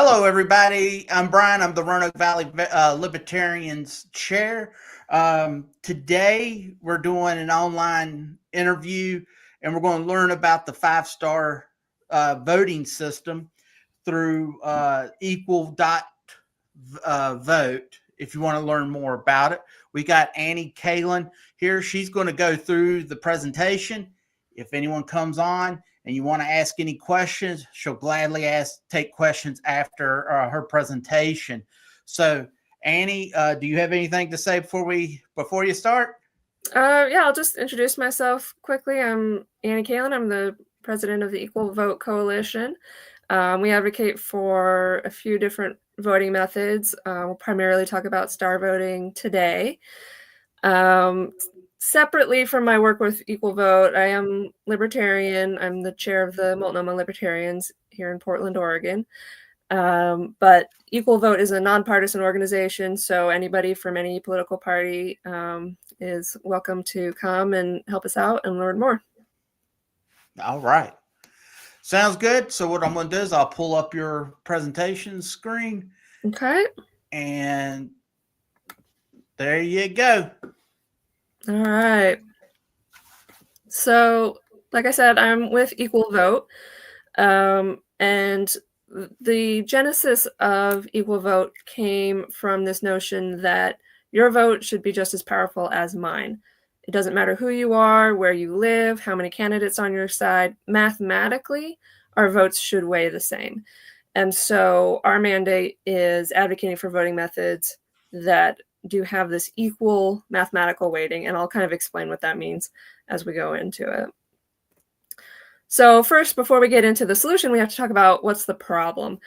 Hello, everybody. I'm Brian. I'm the Roanoke Valley Libertarians chair. Today, we're doing an online interview, and we're going to learn about the five-star voting system through equal.vote. If you want to learn more about it, we got Annie Kallen here. She's going to go through the presentation. If anyone comes on and you want to ask any questions, she'll gladly take questions after her presentation. So, Annie, do you have anything to say before you start? Yeah, I'll just introduce myself quickly. I'm Annie Kallen. I'm the president of the Equal Vote Coalition. We advocate for a few different voting methods. We'll primarily talk about star voting today. Separately from my work with Equal Vote, I am Libertarian. I'm the chair of the Multnomah Libertarians here in Portland, Oregon. But Equal Vote is a nonpartisan organization, so anybody from any political party is welcome to come and help us out and learn more. All right. Sounds good. So what I'm going to do is I'll pull up your presentation screen. Okay. And there you go. All right. So, like I said, I'm with Equal Vote. And the genesis of Equal Vote came from this notion that your vote should be just as powerful as mine. It doesn't matter who you are, where you live, how many candidates on your side. Mathematically, our votes should weigh the same. And so our mandate is advocating for voting methods that do have this equal mathematical weighting. And I'll kind of explain what that means as we go into it. So first, before we get into the solution, we have to talk about what's the problem.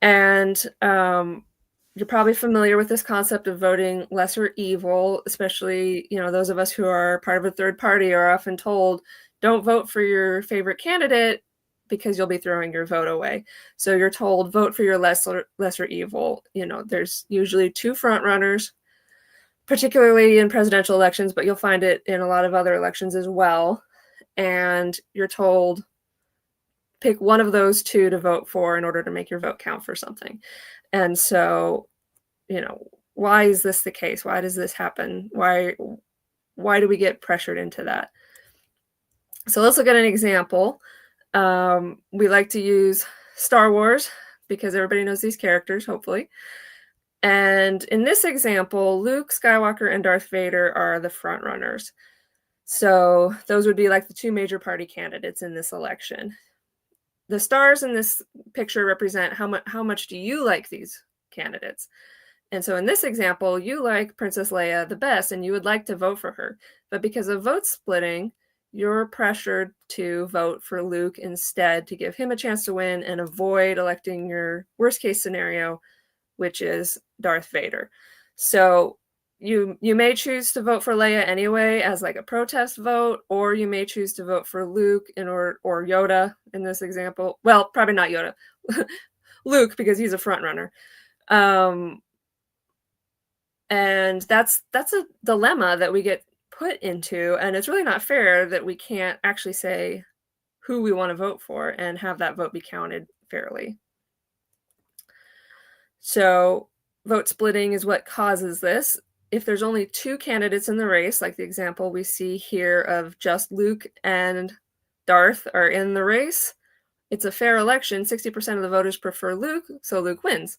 And you're probably familiar with this concept of voting lesser evil, especially, those of us who are part of a third party are often told, don't vote for your favorite candidate because you'll be throwing your vote away. So you're told, vote for your lesser evil. There's usually two front runners, particularly in presidential elections, but you'll find it in a lot of other elections as well. And you're told, pick one of those two to vote for in order to make your vote count for something. And so, why is this the case? Why does this happen? Why do we get pressured into that? So let's look at an example. We like to use Star Wars because everybody knows these characters, hopefully. And in this example, Luke Skywalker and Darth Vader are the front runners. So those would be like the two major party candidates in this election. The stars in this picture represent how much do you like these candidates. And so in this example, you like Princess Leia the best and you would like to vote for her. But because of vote splitting, you're pressured to vote for Luke instead to give him a chance to win and avoid electing your worst case scenario, which is Darth Vader. So you may choose to vote for Leia anyway as like a protest vote, or you may choose to vote for Luke or Yoda in this example. Well, probably not Yoda, Luke, because he's a front runner. And that's a dilemma that we get put into, and it's really not fair that we can't actually say who we want to vote for and have that vote be counted fairly. So vote splitting is what causes this. If there's only two candidates in the race, like the example we see here of just Luke and Darth are in the race, it's a fair election. 60% of the voters prefer Luke, so Luke wins.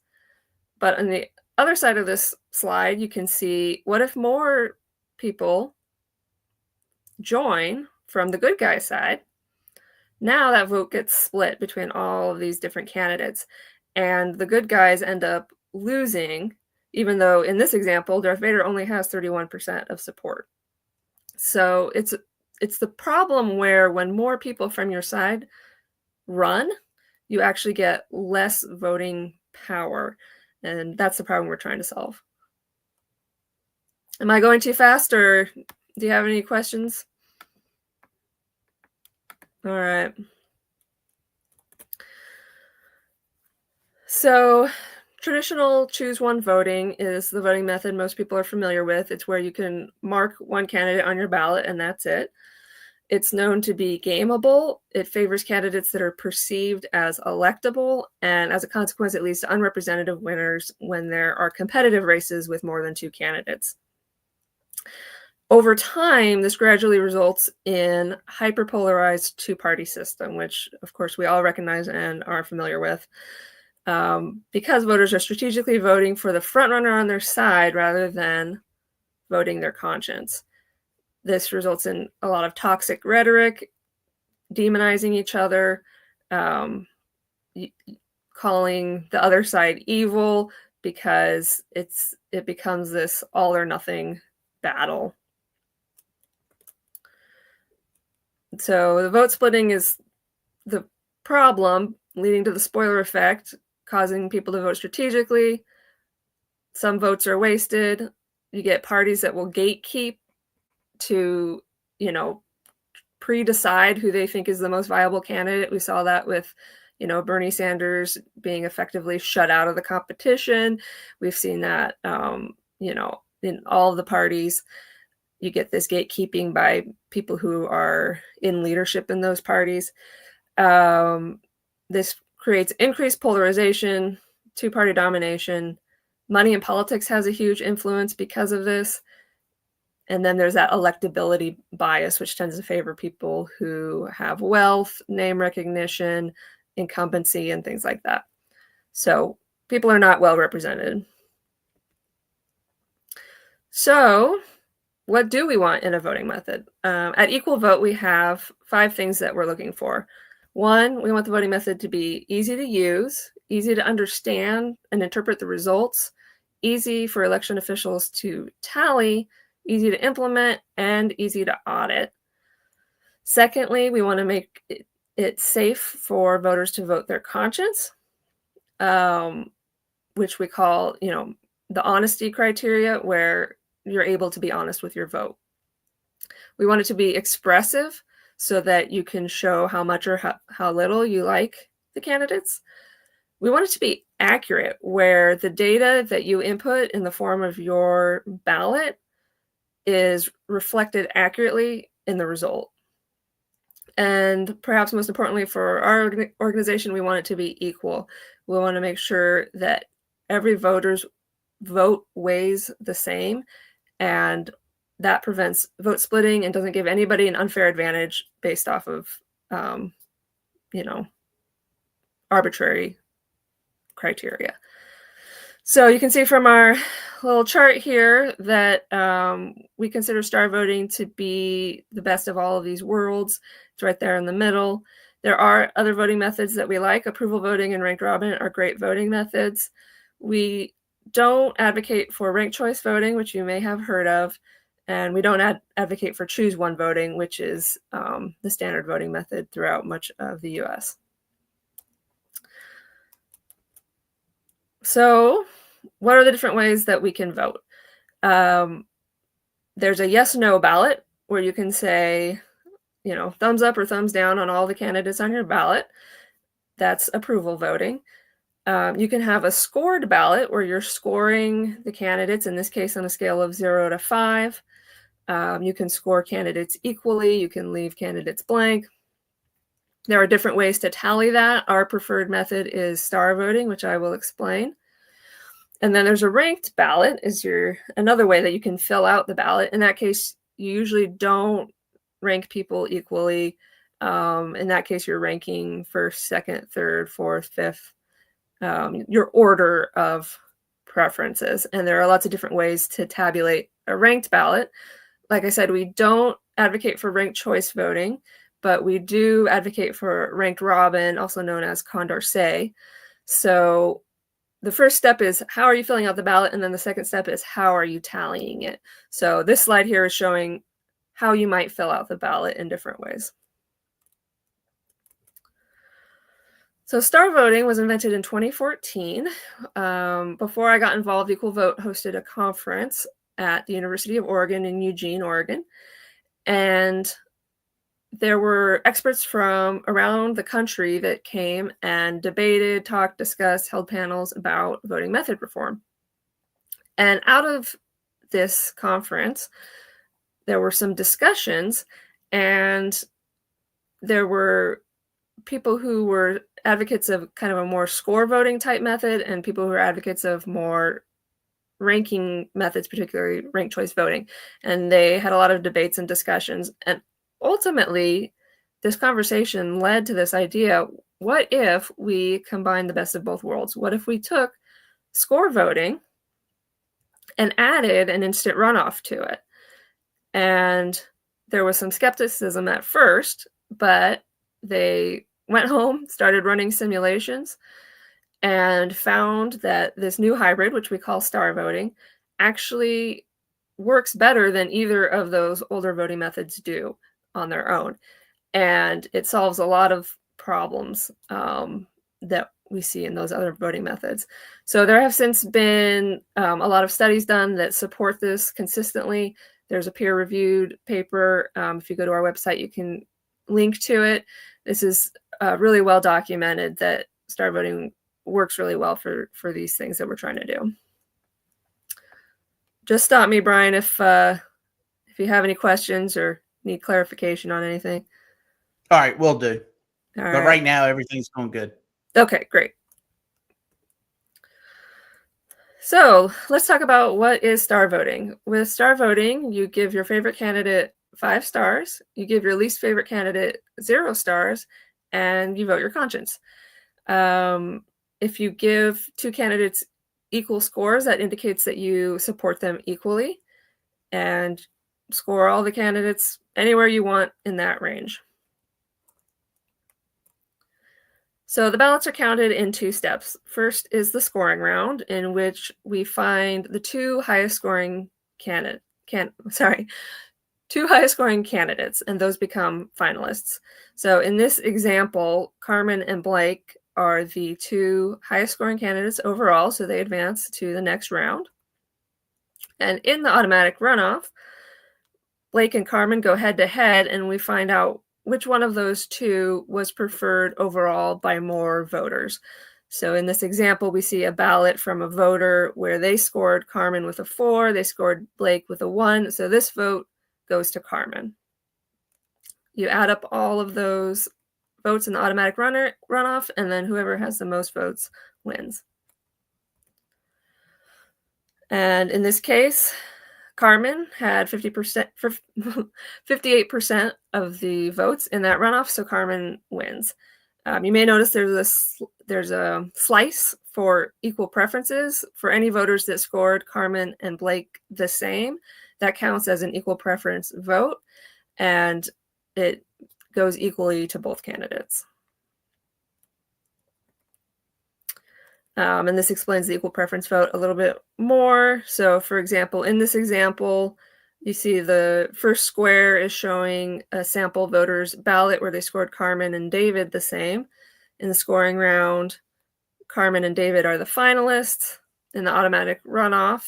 But on the other side of this slide, you can see, what if more people join from the good guy side? Now that vote gets split between all of these different candidates, and the good guys end up losing, even though in this example, Darth Vader only has 31% of support. So it's the problem where when more people from your side run, you actually get less voting power. And that's the problem we're trying to solve. Am I going too fast, or do you have any questions? All right. So traditional choose one voting is the voting method most people are familiar with. It's where you can mark one candidate on your ballot and that's it. It's known to be gameable. It favors candidates that are perceived as electable, and as a consequence, it leads to unrepresentative winners when there are competitive races with more than 2 candidates. Over time, this gradually results in hyperpolarized 2-party system, which of course we all recognize and are familiar with, because voters are strategically voting for the frontrunner on their side rather than voting their conscience. This results in a lot of toxic rhetoric, demonizing each other, calling the other side evil, because it becomes this all or nothing battle. So the vote splitting is the problem, leading to the spoiler effect, causing people to vote strategically. Some votes are wasted. You get parties that will gatekeep to, pre-decide who they think is the most viable candidate. We saw that with, Bernie Sanders being effectively shut out of the competition. We've seen that, in all of the parties. You get this gatekeeping by people who are in leadership in those parties. This creates increased polarization, 2-party domination. Money in politics has a huge influence because of this. And then there's that electability bias, which tends to favor people who have wealth, name recognition, incumbency, and things like that. So people are not well represented. So what do we want in a voting method? At Equal Vote, we have 5 things that we're looking for. 1, we want the voting method to be easy to use, easy to understand and interpret the results, easy for election officials to tally, easy to implement, and easy to audit. Secondly, we want to make it safe for voters to vote their conscience, which we call, the honesty criteria, where you're able to be honest with your vote. We want it to be expressive so that you can show how much or how little you like the candidates. We want it to be accurate, where the data that you input in the form of your ballot is reflected accurately in the result. And perhaps most importantly for our organization, we want it to be equal. We want to make sure that every voter's vote weighs the same, and that prevents vote splitting and doesn't give anybody an unfair advantage based off of, arbitrary criteria. So you can see from our little chart here that we consider star voting to be the best of all of these worlds. It's right there in the middle. There are other voting methods that we like. Approval voting and ranked robin are great voting methods. We don't advocate for ranked choice voting, which you may have heard of, and we don't advocate for choose one voting, which is the standard voting method throughout much of the US. So what are the different ways that we can vote? There's a yes/no ballot where you can say, thumbs up or thumbs down on all the candidates on your ballot. That's approval voting. You can have a scored ballot where you're scoring the candidates, in this case on a scale of 0 to 5. You can score candidates equally. You can leave candidates blank. There are different ways to tally that. Our preferred method is star voting, which I will explain. And then there's a ranked ballot is another way that you can fill out the ballot. In that case, you usually don't rank people equally. In that case, you're ranking first, second, third, fourth, fifth, your order of preferences. And there are lots of different ways to tabulate a ranked ballot. Like I said, we don't advocate for ranked choice voting, but we do advocate for ranked robin, also known as Condorcet. So the first step is how are you filling out the ballot? And then the second step is how are you tallying it? So this slide here is showing how you might fill out the ballot in different ways. So star voting was invented in 2014. Before I got involved, Equal Vote hosted a conference at the University of Oregon in Eugene, Oregon. And there were experts from around the country that came and debated, talked, discussed, held panels about voting method reform. And out of this conference, there were some discussions, And there were people who were advocates of kind of a more score voting type method and people who were advocates of more ranking methods, particularly ranked choice voting. And they had a lot of debates and discussions. And ultimately, this conversation led to this idea, what if we combined the best of both worlds? What if we took score voting and added an instant runoff to it? And there was some skepticism at first, but they went home, started running simulations, and found that this new hybrid, which we call star voting, actually works better than either of those older voting methods do on their own. And it solves a lot of problems that we see in those other voting methods. So there have since been a lot of studies done that support this consistently. There's a peer-reviewed paper. If you go to our website, you can link to it. This is really well documented that star voting works really well for these things that we're trying to do. Just stop me, Brian, if you have any questions or need clarification on anything. All right, will do. All but right. right now, everything's going good. Okay, great. So let's talk about what is star voting. With star voting, you give your favorite candidate 5 stars, you give your least favorite candidate 0 stars, and you vote your conscience. If you give 2 candidates equal scores, that indicates that you support them equally, and score all the candidates anywhere you want in that range. So the ballots are counted in 2 steps. First is the scoring round, in which we find the 2 highest scoring candidates, and those become finalists. So in this example, Carmen and Blake are the 2 highest scoring candidates overall, so they advance to the next round. And in the automatic runoff, Blake and Carmen go head to head, and we find out which one of those 2 was preferred overall by more voters. So in this example, we see a ballot from a voter where they scored Carmen with a 4, they scored Blake with a 1, so this vote goes to Carmen. You add up all of those votes in the automatic runoff, and then whoever has the most votes wins. And in this case, Carmen had 58% of the votes in that runoff, so Carmen wins. You may notice there's a slice for equal preferences. For any voters that scored Carmen and Blake the same, that counts as an equal preference vote, and it goes equally to both candidates. And this explains the equal preference vote a little bit more. So for example, in this example, you see the first square is showing a sample voter's ballot where they scored Carmen and David the same. In the scoring round, Carmen and David are the finalists. In the automatic runoff,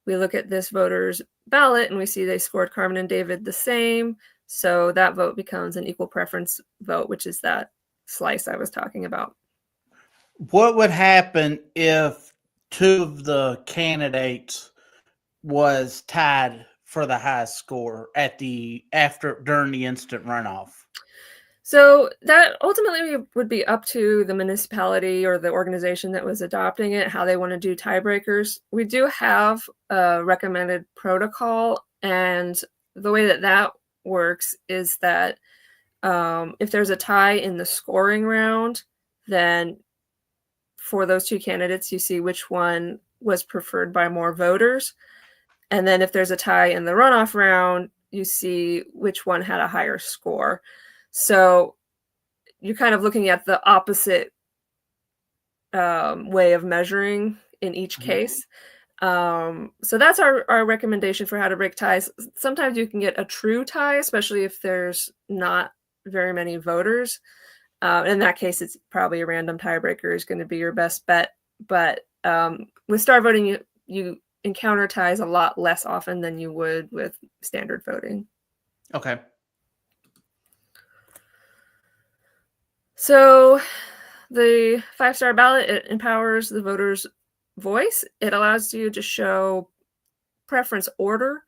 we look at this voter's ballot and we see they scored Carmen and David the same. So that vote becomes an equal preference vote, which is that slice I was talking about. What would happen if 2 of the candidates was tied for the highest score during the instant runoff? So that ultimately would be up to the municipality or the organization that was adopting it, how they want to do tiebreakers. We do have a recommended protocol, and the way that works is that if there's a tie in the scoring round, then for those 2 candidates, you see which one was preferred by more voters. And then if there's a tie in the runoff round, you see which one had a higher score. So you're kind of looking at the opposite way of measuring in each case. So that's our recommendation for how to break ties. Sometimes you can get a true tie, especially if there's not very many voters. In that case, it's probably a random tiebreaker is going to be your best bet. But with star voting, you encounter ties a lot less often than you would with standard voting. Okay. So the 5-star ballot, it empowers the voter's voice. It allows you to show preference order,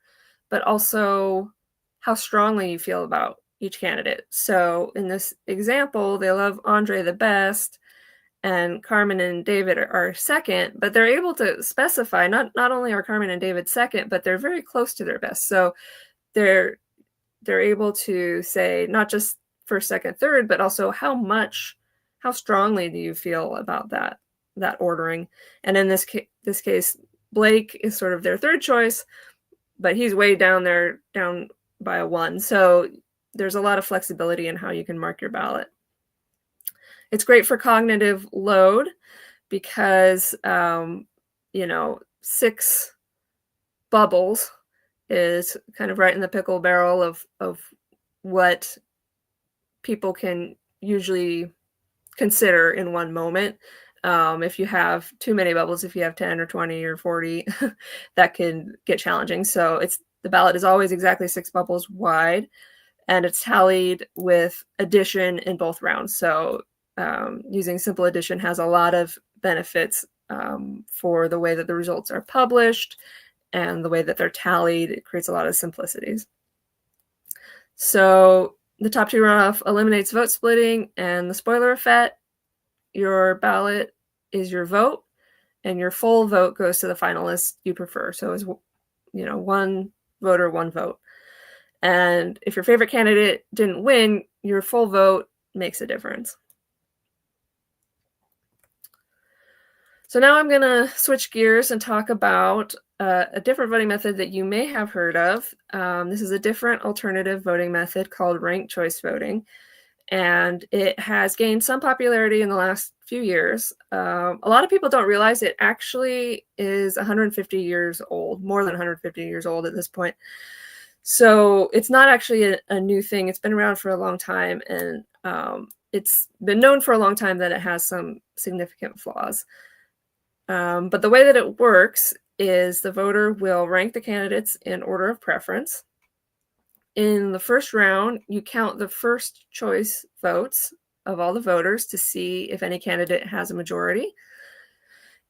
but also how strongly you feel about each candidate. So in this example, they love Andre the best, and Carmen and David are second, but they're able to specify not only are Carmen and David second, but they're very close to their best. So they're able to say not just first, second, third, but also how strongly do you feel about that ordering. And in this case, Blake is sort of their third choice, but he's way down there, down by a 1. So there's a lot of flexibility in how you can mark your ballot. It's great for cognitive load because, 6 bubbles is kind of right in the pickle barrel of what people can usually consider in one moment. If you have too many bubbles, if you have 10 or 20 or 40, that can get challenging. So the ballot is always exactly 6 bubbles wide, and it's tallied with addition in both rounds. So using simple addition has a lot of benefits for the way that the results are published and the way that they're tallied. It creates a lot of simplicities. So the top 2 runoff eliminates vote splitting, and the spoiler effect, your ballot is your vote, and your full vote goes to the finalist you prefer. So it's, 1 voter, 1 vote. And if your favorite candidate didn't win, your full vote makes a difference. So now I'm going to switch gears and talk about a different voting method that you may have heard of. This is a different alternative voting method called ranked choice voting, and it has gained some popularity in the last few years. A lot of people don't realize it actually is 150 years old, more than 150 years old at this point. So it's not actually a new thing. It's been around for a long time, and it's been known for a long time that it has some significant flaws. But the way that it works is the voter will rank the candidates in order of preference. In the first round, you count the first choice votes of all the voters to see if any candidate has a majority.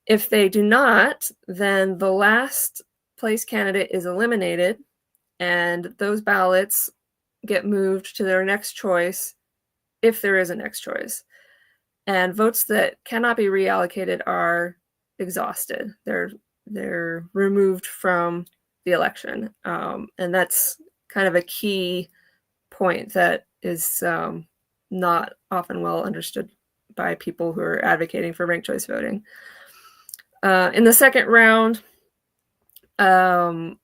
If they do not, then the last place candidate is eliminated, and those ballots get moved to their next choice if there is a next choice. And votes that cannot be reallocated are exhausted. They're removed from the election. And that's kind of a key point that is not often well understood by people who are advocating for ranked choice voting. In the second round, the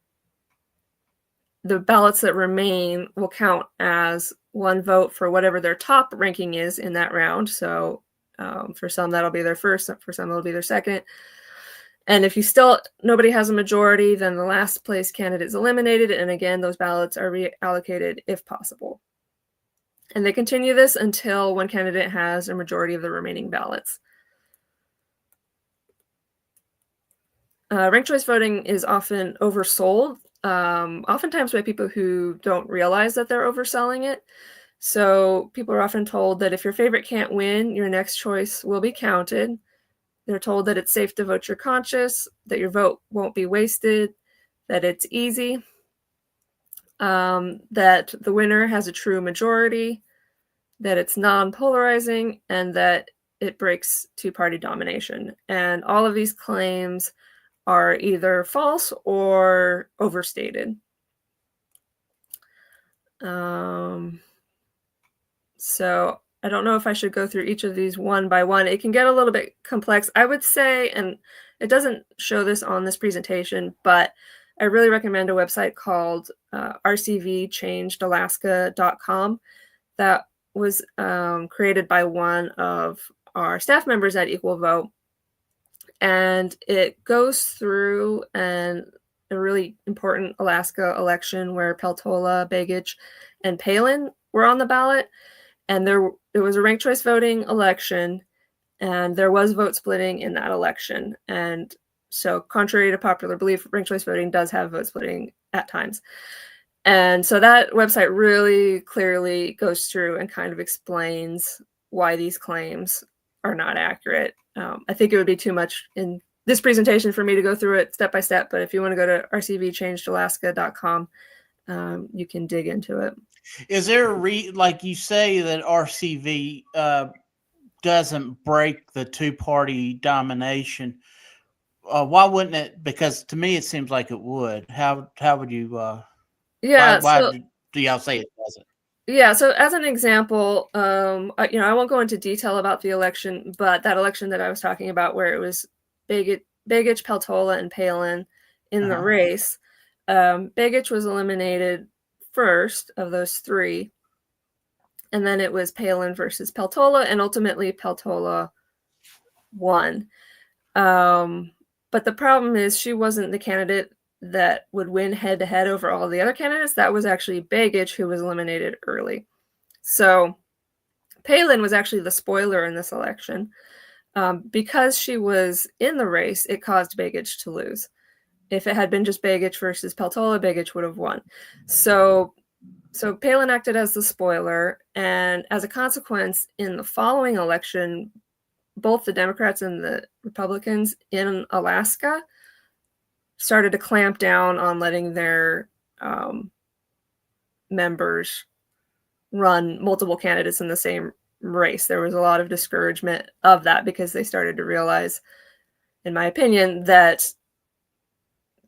ballots that remain will count as 1 vote for whatever their top ranking is in that round. So for some, that'll be their first. For some, it'll be their second. And if nobody has a majority, then the last place candidate is eliminated. And again, those ballots are reallocated if possible. And they continue this until one candidate has a majority of the remaining ballots. Ranked choice voting is often oversold, oftentimes by people who don't realize that they're overselling it. So people are often told that if your favorite can't win, your next choice will be counted. They're told that it's safe to vote your conscience, that your vote won't be wasted, that it's easy, that the winner has a true majority, that it's non-polarizing, and that it breaks two-party domination. And all of these claims are either false or overstated. So I don't know if I should go through each of these one by one. It can get a little bit complex. I would say, and it doesn't show this on this presentation, but I really recommend a website called rcvchangedalaska.com that was created by one of our staff members at Equal Vote. And it goes through a really important Alaska election where Peltola, Begich, and Palin were on the ballot. And there was a ranked choice voting election, and there was vote splitting in that election. And so contrary to popular belief, ranked choice voting does have vote splitting at times. And so that website really clearly goes through and kind of explains why these claims are not accurate. I think it would be too much in this presentation for me to go through it step by step, but if you want to go to rcvchangedalaska.com, you can dig into it. Is there like you say that RCV doesn't break the two-party domination? Why wouldn't it? Because to me, it seems like it would. How would you? Yeah, Why so do y'all say it doesn't? yeah, so as an example, I won't go into detail about the election, but that election that I was talking about, where it was Begich, Peltola, and Palin in the race, Begich was eliminated first of those three, and then it was Palin versus Peltola, and ultimately Peltola won. But the problem is she wasn't the candidate that would win head-to-head over all the other candidates. That was actually Begich, who was eliminated early. So Palin was actually the spoiler in this election. Because she was in the race, it caused Begich to lose. If it had been just Begich versus Peltola, Begich would have won. So Palin acted as the spoiler, and as a consequence, in the following election, both the Democrats and the Republicans in Alaska started to clamp down on letting their members run multiple candidates in the same race. There was a lot of discouragement of that because they started to realize, in my opinion, that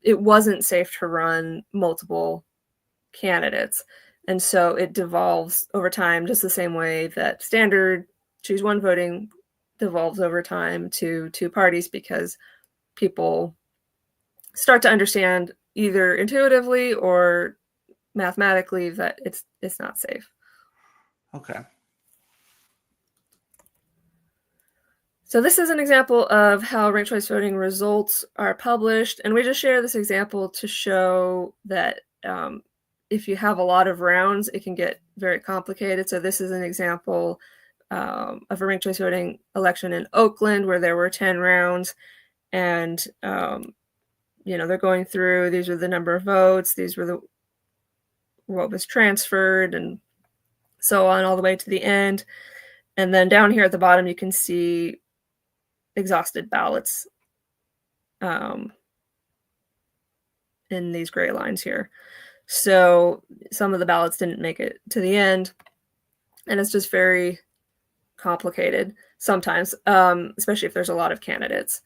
it wasn't safe to run multiple candidates. And so it devolves over time, just the same way that standard choose one voting devolves over time to two parties, because people start to understand either intuitively or mathematically that it's not safe. Okay. So this is an example of how ranked choice voting results are published, and we just share this example to show that if you have a lot of rounds, it can get very complicated. So this is an example of a ranked choice voting election in Oakland where there were 10 rounds, and they're going through, these are the number of votes, these were what was transferred, and so on all the way to the end. And then down here at the bottom, you can see exhausted ballots in these gray lines here. So some of the ballots didn't make it to the end, and it's just very complicated sometimes, especially if there's a lot of candidates.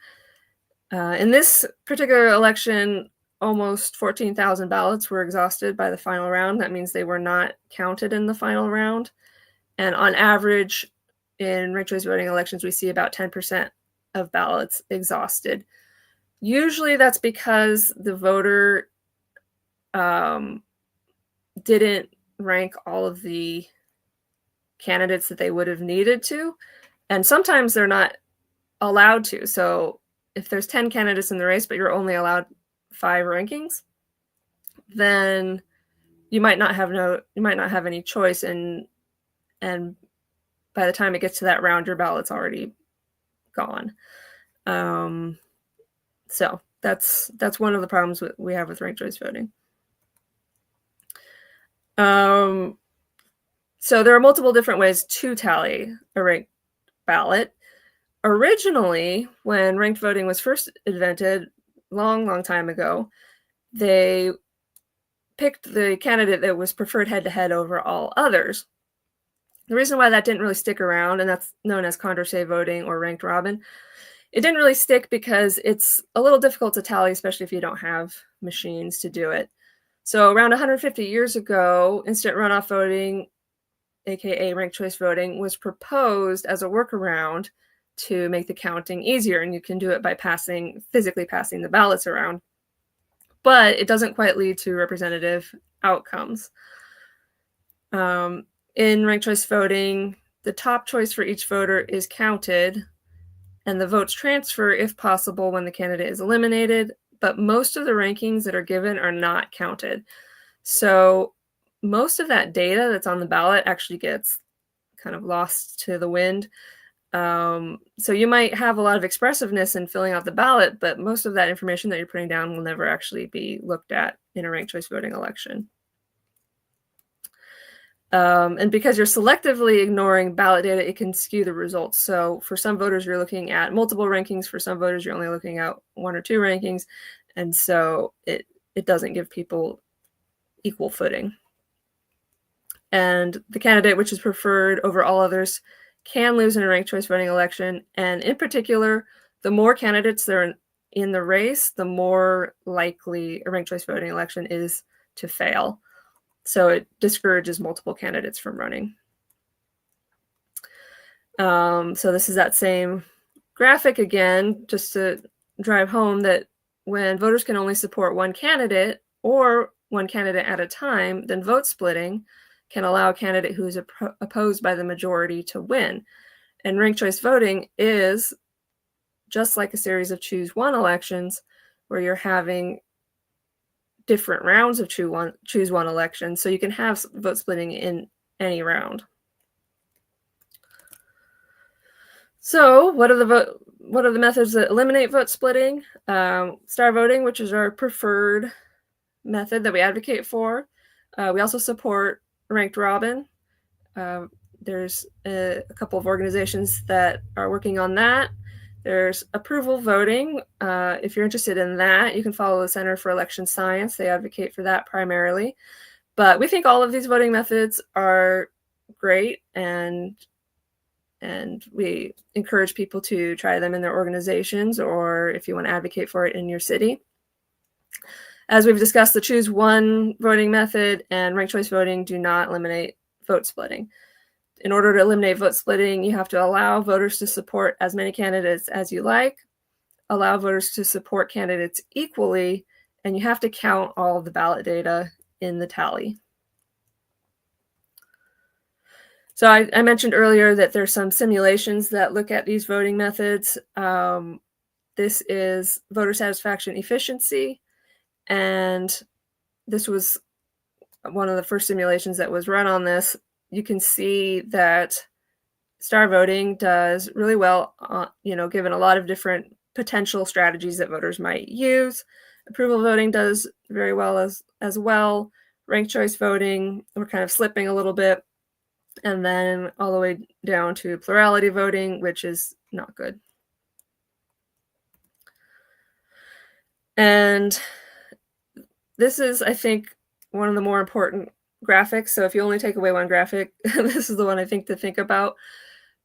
In this particular election, almost 14,000 ballots were exhausted by the final round. That means they were not counted in the final round. And on average, in ranked choice voting elections, we see about 10% of ballots exhausted. Usually that's because the voter didn't rank all of the candidates that they would have needed to. And sometimes they're not allowed to. So if there's 10 candidates in the race, but you're only allowed 5 rankings, then you might not have any choice, and by the time it gets to that round, your ballot's already gone. So that's one of the problems we have with ranked choice voting. So there are multiple different ways to tally a ranked ballot. Originally, when ranked voting was first invented, long time ago, they picked the candidate that was preferred head-to-head over all others. The reason why that didn't really stick around, and that's known as Condorcet voting or ranked robin, it didn't really stick because it's a little difficult to tally, especially if you don't have machines to do it. So around 150 years ago, instant runoff voting, aka ranked choice voting, was proposed as a workaround to make the counting easier, and you can do it by physically passing the ballots around. But it doesn't quite lead to representative outcomes. In ranked choice voting, the top choice for each voter is counted, and the votes transfer if possible when the candidate is eliminated, but most of the rankings that are given are not counted. So most of that data that's on the ballot actually gets kind of lost to the wind. So you might have a lot of expressiveness in filling out the ballot, but most of that information that you're putting down will never actually be looked at in a ranked choice voting election. And because you're selectively ignoring ballot data, it can skew the results. So for some voters, you're looking at multiple rankings. For some voters, you're only looking at 1 or 2 rankings. And so it doesn't give people equal footing. And the candidate which is preferred over all others can lose in a ranked choice voting election. And in particular, the more candidates there are in the race, the more likely a ranked choice voting election is to fail. So it discourages multiple candidates from running. So this is that same graphic again, just to drive home that when voters can only support one candidate or one candidate at a time, then vote splitting can allow a candidate who is opposed by the majority to win. And ranked choice voting is just like a series of choose one elections where you're having different rounds of choose one elections. So you can have vote splitting in any round. So what are the methods that eliminate vote splitting? Star voting, which is our preferred method that we advocate for. We also support ranked robin. There's a couple of organizations that are working on that. There's approval voting. If you're interested in that, you can follow the Center for Election Science. They advocate for that primarily. But we think all of these voting methods are great, and we encourage people to try them in their organizations, or if you want to advocate for it in your city. As we've discussed, the choose one voting method and ranked choice voting do not eliminate vote splitting. In order to eliminate vote splitting, you have to allow voters to support as many candidates as you like, allow voters to support candidates equally, and you have to count all of the ballot data in the tally. So I mentioned earlier that there's some simulations that look at these voting methods. This is voter satisfaction efficiency, and this was one of the first simulations that was run on this. You can see that star voting does really well, given a lot of different potential strategies that voters might use. Approval voting does very well as well. Ranked choice voting, we're kind of slipping a little bit. And then all the way down to plurality voting, which is not good. And this is, I think, one of the more important graphics. So if you only take away one graphic, this is the one I think to think about.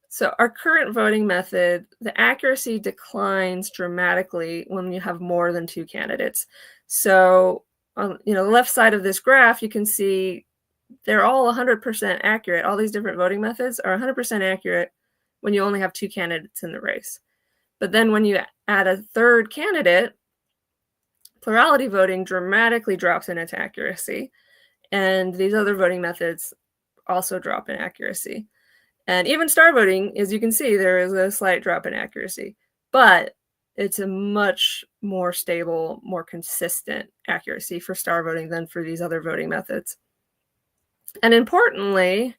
So our current voting method, the accuracy declines dramatically when you have more than two candidates. So on the left side of this graph, you can see they're all 100% accurate. All these different voting methods are 100% accurate when you only have two candidates in the race. But then when you add a third candidate, plurality voting dramatically drops in its accuracy. And these other voting methods also drop in accuracy. And even star voting, as you can see, there is a slight drop in accuracy. But it's a much more stable, more consistent accuracy for star voting than for these other voting methods. And importantly,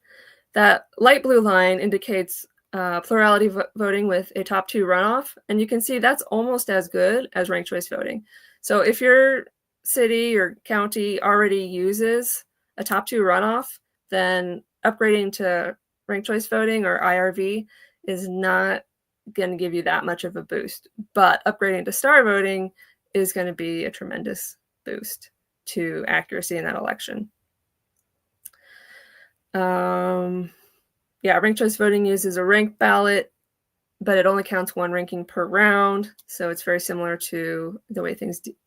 that light blue line indicates plurality voting with a top two runoff. And you can see that's almost as good as ranked choice voting. So if your city or county already uses a top two runoff, then upgrading to ranked choice voting or IRV is not going to give you that much of a boost. But upgrading to star voting is going to be a tremendous boost to accuracy in that election. Ranked choice voting uses a ranked ballot, but it only counts one ranking per round. So it's very similar to the way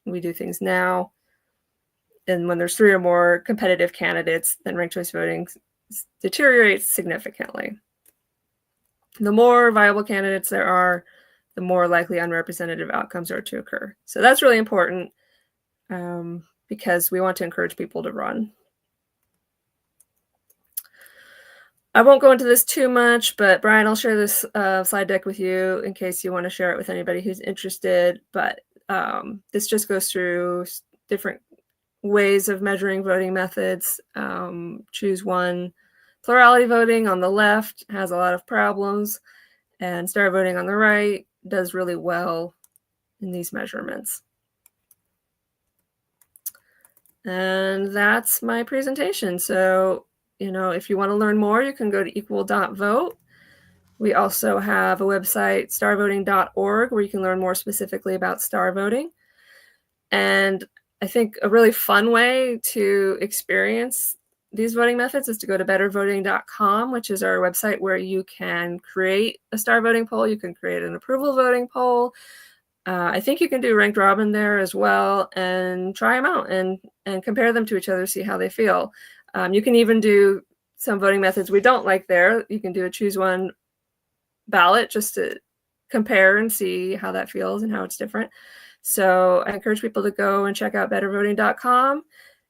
we do things now. And when there's three or more competitive candidates, then ranked choice voting deteriorates significantly. The more viable candidates there are, the more likely unrepresentative outcomes are to occur. So that's really important because we want to encourage people to run. I won't go into this too much, but Brian, I'll share this slide deck with you in case you want to share it with anybody who's interested. But this just goes through different ways of measuring voting methods. Choose one. Plurality voting on the left has a lot of problems, and star voting on the right does really well in these measurements. And that's my presentation. So, if you want to learn more, you can go to equal.vote. We also have a website, starvoting.org, where you can learn more specifically about star voting. And I think a really fun way to experience these voting methods is to go to bettervoting.com, which is our website where you can create a star voting poll. You can create an approval voting poll. I think you can do ranked robin there as well, and try them out and compare them to each other, see how they feel. You can even do some voting methods we don't like there. You can do a choose one ballot just to compare and see how that feels and how it's different. So I encourage people to go and check out bettervoting.com.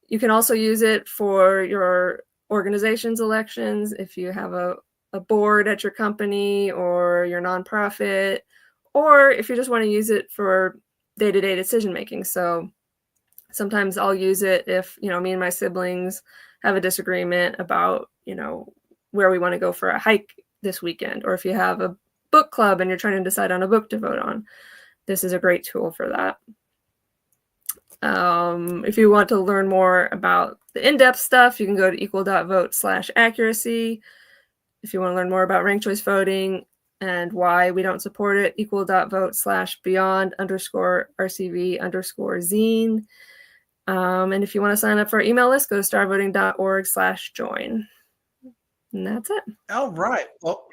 You can also use it for your organization's elections. If you have a board at your company or your nonprofit, or if you just want to use it for day-to-day decision making. So sometimes I'll use it if, me and my siblings have a disagreement about, where we want to go for a hike this weekend, or if you have a book club and you're trying to decide on a book to vote on. This is a great tool for that. If you want to learn more about the in-depth stuff, you can go to equal.vote/accuracy. If you want to learn more about ranked choice voting and why we don't support it, equal.vote/beyond_RCV_zine. And if you want to sign up for our email list, go to starvoting.org/join. And that's it. All right. Well,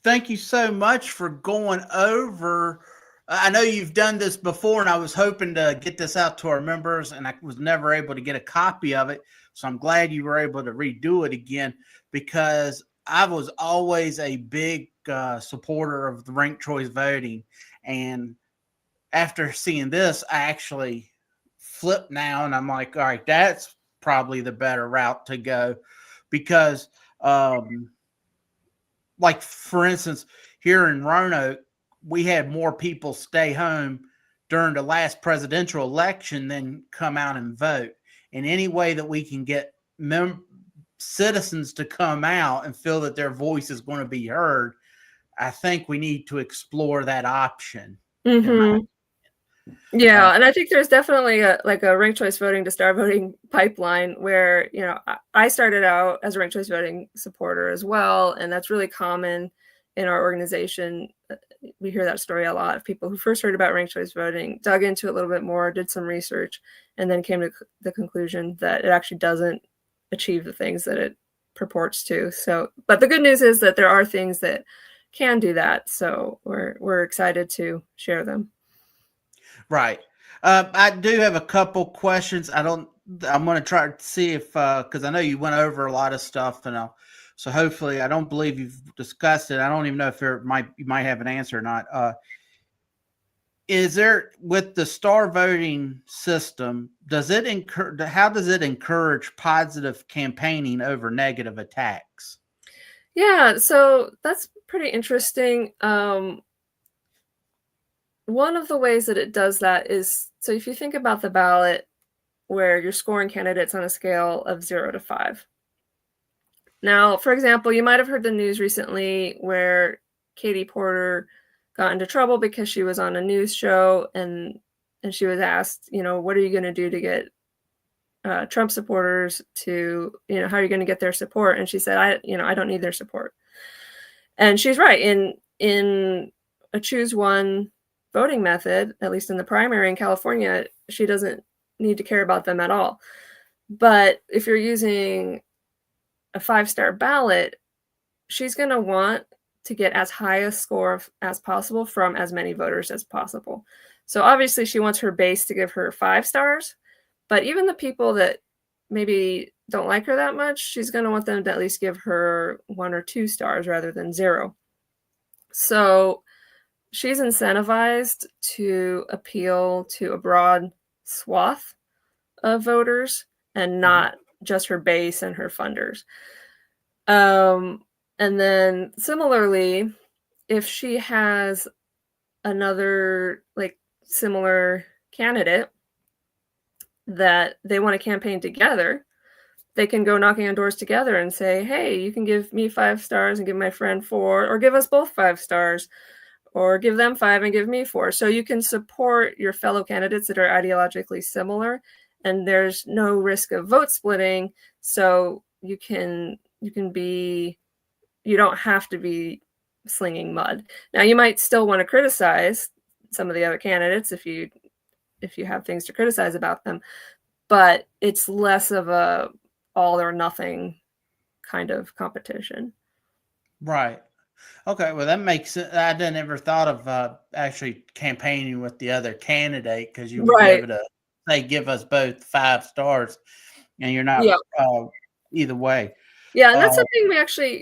thank you so much for going over. I know you've done this before, and I was hoping to get this out to our members, and I was never able to get a copy of it. So I'm glad you were able to redo it again, because I was always a big supporter of the ranked choice voting. And after seeing this, I actually flip now, and I'm like, all right, that's probably the better route to go, because like, for instance, here in Roanoke, we had more people stay home during the last presidential election than come out and vote. And any way that we can get citizens to come out and feel that their voice is going to be heard, I think we need to explore that option. Mm-hmm. Yeah, and I think there's definitely a ranked choice voting to star voting pipeline where, I started out as a ranked choice voting supporter as well, and that's really common in our organization. We hear that story a lot of people who first heard about ranked choice voting, dug into it a little bit more, did some research, and then came to the conclusion that it actually doesn't achieve the things that it purports to. So, but the good news is that there are things that can do that. So we're excited to share them. Right. I do have a couple questions. I'm going to try to see if, because I know you went over a lot of stuff, and so hopefully, I don't believe you've discussed it. I don't even know if you might have an answer or not. Is there, with the star voting system, how does it encourage positive campaigning over negative attacks? Yeah, so that's pretty interesting. One of the ways that it does that is, so if you think about the ballot where you're scoring candidates on a scale of 0 to 5. Now, for example, you might have heard the news recently where Katie Porter got into trouble because she was on a news show and she was asked, what are you going to do to get Trump supporters to, how are you going to get their support? And she said, I don't need their support. And she's right. In a choose one voting method, at least in the primary in California, she doesn't need to care about them at all. But if you're using a 5-star ballot, she's going to want to get as high a score as possible from as many voters as possible. So obviously she wants her base to give her 5 stars, but even the people that maybe don't like her that much, she's going to want them to at least give her 1 or 2 stars rather than 0. So she's incentivized to appeal to a broad swath of voters and not just her base and her funders. And then similarly, if she has another similar candidate that they want to campaign together, they can go knocking on doors together and say, hey, you can give me 5 stars and give my friend 4, or give us both 5 stars, or give them 5 and give me 4. So you can support your fellow candidates that are ideologically similar, and there's no risk of vote splitting. So you don't have to be slinging mud. Now, you might still want to criticize some of the other candidates if you have things to criticize about them, but it's less of a all or nothing kind of competition. Right. Okay. Well, that makes it. I didn't ever thought of actually campaigning with the other candidate, because you would be Right. able to say, give us both 5 stars, and you're not Yeah. either way. Yeah, and Uh, that's something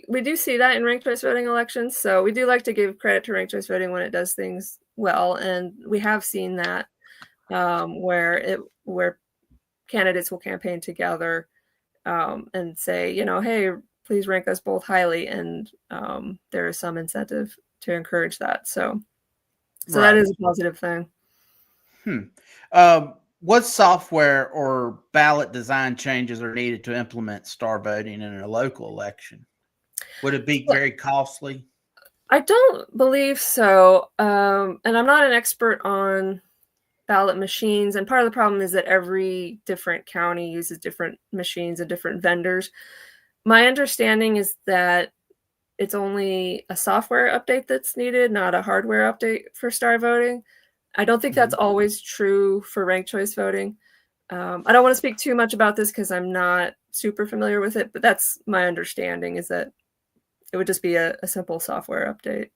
we do see that in ranked choice voting elections. So we do like to give credit to ranked choice voting when it does things well, and we have seen that where candidates will campaign together and say, hey, please rank us both highly, and there is some incentive to encourage that. So that right. is a positive thing. What software or ballot design changes are needed to implement star voting in a local election? Would it be very costly? I don't believe so. And I'm not an expert on ballot machines. And part of the problem is that every different county uses different machines and different vendors. My understanding is that it's only a software update that's needed, not a hardware update for star voting. I don't think that's always true for ranked choice voting. I don't want to speak too much about this because I'm not super familiar with it, but that's my understanding, is that it would just be a simple software update.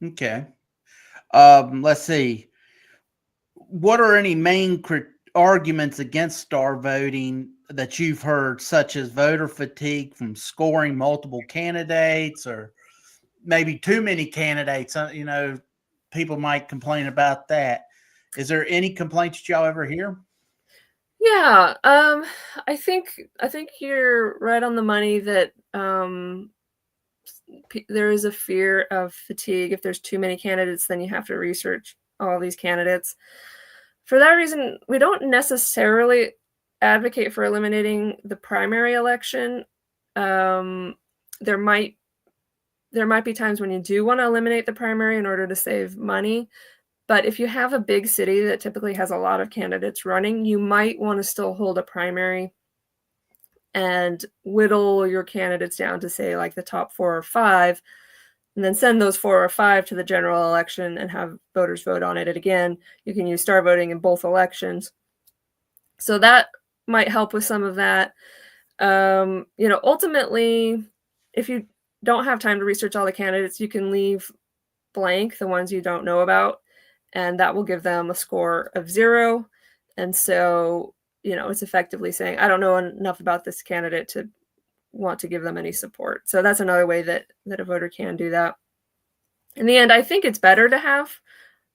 Okay. Let's see. What are any main arguments against star voting that you've heard, such as voter fatigue from scoring multiple candidates, or maybe too many candidates? People might complain about that. Is there any complaints that y'all ever hear? Yeah, I think you're right on the money that there is a fear of fatigue. If there's too many candidates, then you have to research all these candidates. For that reason, we don't necessarily advocate for eliminating the primary election. There might be times when you do want to eliminate the primary in order to save money. But if you have a big city that typically has a lot of candidates running, you might want to still hold a primary and whittle your candidates down to, say, like the top 4 or 5, and then send those 4 or 5 to the general election and have voters vote on it. And again, you can use star voting in both elections. So that might help with some of that. Ultimately, if you don't have time to research all the candidates, you can leave blank the ones you don't know about, and that will give them a score of 0. And so, it's effectively saying, I don't know enough about this candidate to want to give them any support. So that's another way that a voter can do that. In the end, I think it's better to have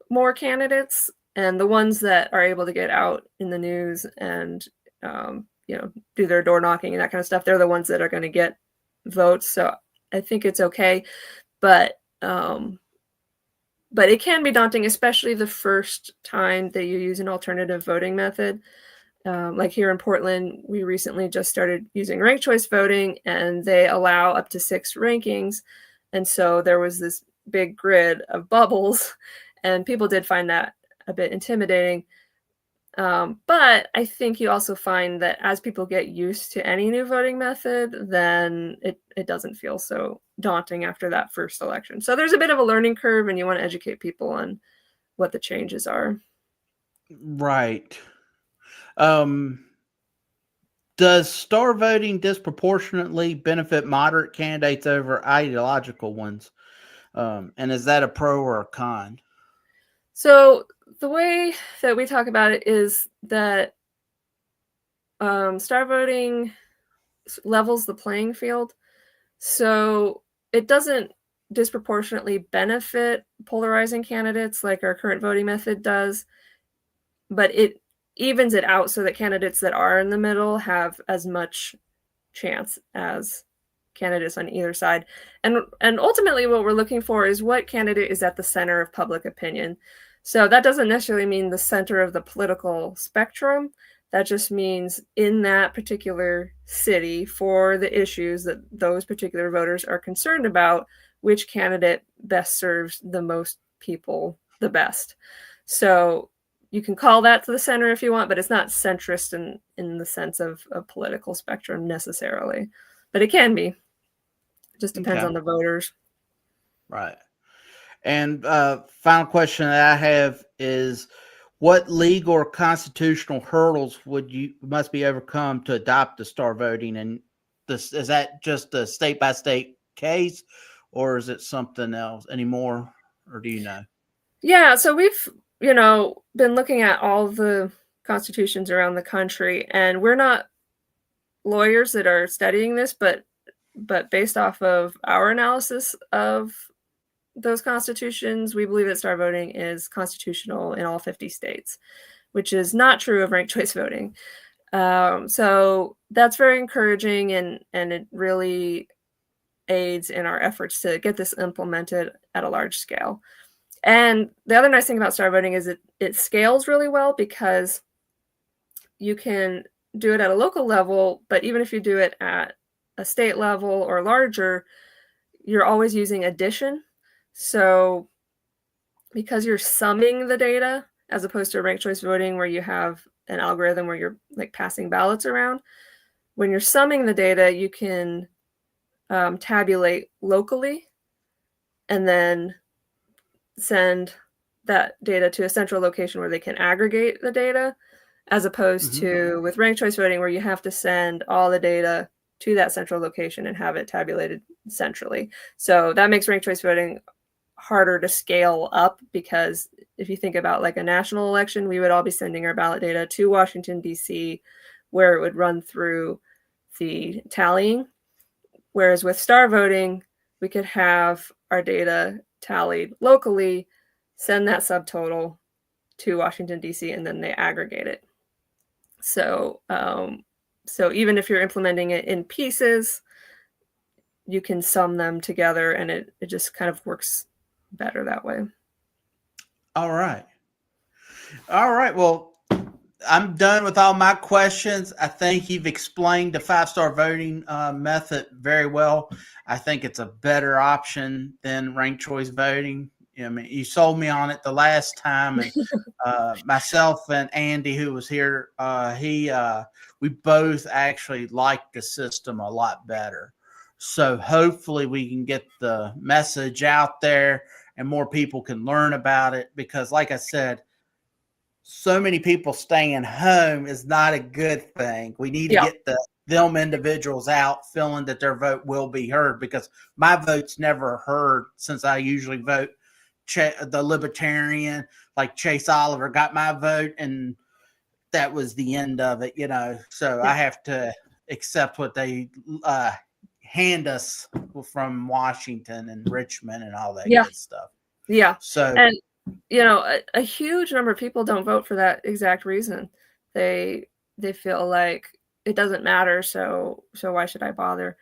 more candidates, and the ones that are able to get out in the news and do their door knocking and that kind of stuff, they're the ones that are going to get votes. So I think it's okay, but it can be daunting, especially the first time that you use an alternative voting method. Like here in Portland, we recently just started using ranked choice voting, and they allow up to 6 rankings. And so there was this big grid of bubbles, and people did find that a bit intimidating. But I think you also find that as people get used to any new voting method, then it doesn't feel so daunting after that first election. So there's a bit of a learning curve, and you want to educate people on what the changes are. Right. Does star voting disproportionately benefit moderate candidates over ideological ones? And is that a pro or a con? So the way that we talk about it is that star voting levels the playing field. So it doesn't disproportionately benefit polarizing candidates like our current voting method does, but it evens it out so that candidates that are in the middle have as much chance as candidates on either side. And ultimately what we're looking for is what candidate is at the center of public opinion. So that doesn't necessarily mean the center of the political spectrum. That just means in that particular city, for the issues that those particular voters are concerned about, which candidate best serves the most people the best. So you can call that to the center if you want, but it's not centrist in the sense of a political spectrum necessarily. But it can be. It just depends on the voters. Right. And final question that I have is, what legal or constitutional hurdles must be overcome to adopt the star voting? And this, is that just a state by state case, or is it something else anymore? Or do you know? Yeah, so we've, been looking at all the constitutions around the country, and we're not lawyers that are studying this, but based off of our analysis of those constitutions, we believe that star voting is constitutional in all 50 states, which is not true of ranked choice voting. So that's very encouraging, and it really aids in our efforts to get this implemented at a large scale. And the other nice thing about star voting is it scales really well, because you can do it at a local level, but even if you do it at a state level or larger, you're always using addition. So because you're summing the data, as opposed to ranked choice voting where you have an algorithm where you're like passing ballots around, when you're summing the data, you can tabulate locally and then send that data to a central location where they can aggregate the data, as opposed to with ranked choice voting where you have to send all the data to that central location and have it tabulated centrally. So that makes ranked choice voting harder to scale up, because if you think about like a national election, we would all be sending our ballot data to Washington, D.C., where it would run through the tallying. Whereas with star voting, we could have our data tallied locally, send that subtotal to Washington, D.C., and then they aggregate it. So, so even if you're implementing it in pieces, you can sum them together, and it just kind of works better that way. All right. All right. Well, I'm done with all my questions. I think you've explained the 5-star voting method very well. I think it's a better option than ranked choice voting. I mean, you sold me on it the last time, and myself and Andy, who was here, we both actually liked the system a lot better. So hopefully we can get the message out there and more people can learn about it, because like I said, so many people staying home is not a good thing. We need to get them individuals out feeling that their vote will be heard, because my vote's never heard since I usually vote the Libertarian. Like Chase Oliver got my vote, and that was the end of it, So I have to accept what they hand us from Washington and Richmond and all that good stuff. Yeah. So, and a huge number of people don't vote for that exact reason. They feel like it doesn't matter, so why should I bother?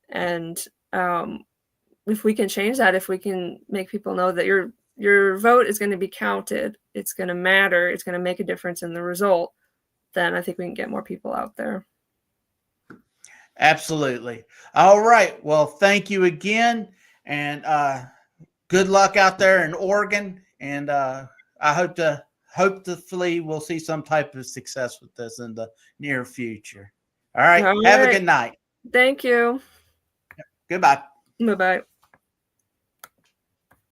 And if we can change that, if we can make people know that your vote is going to be counted, it's going to matter, it's going to make a difference in the result, then I think we can get more people out there. Absolutely. All right. Well, thank you again, and good luck out there in Oregon. And I hopefully we'll see some type of success with this in the near future. All right. Have a good night. Thank you. Goodbye. Bye-bye.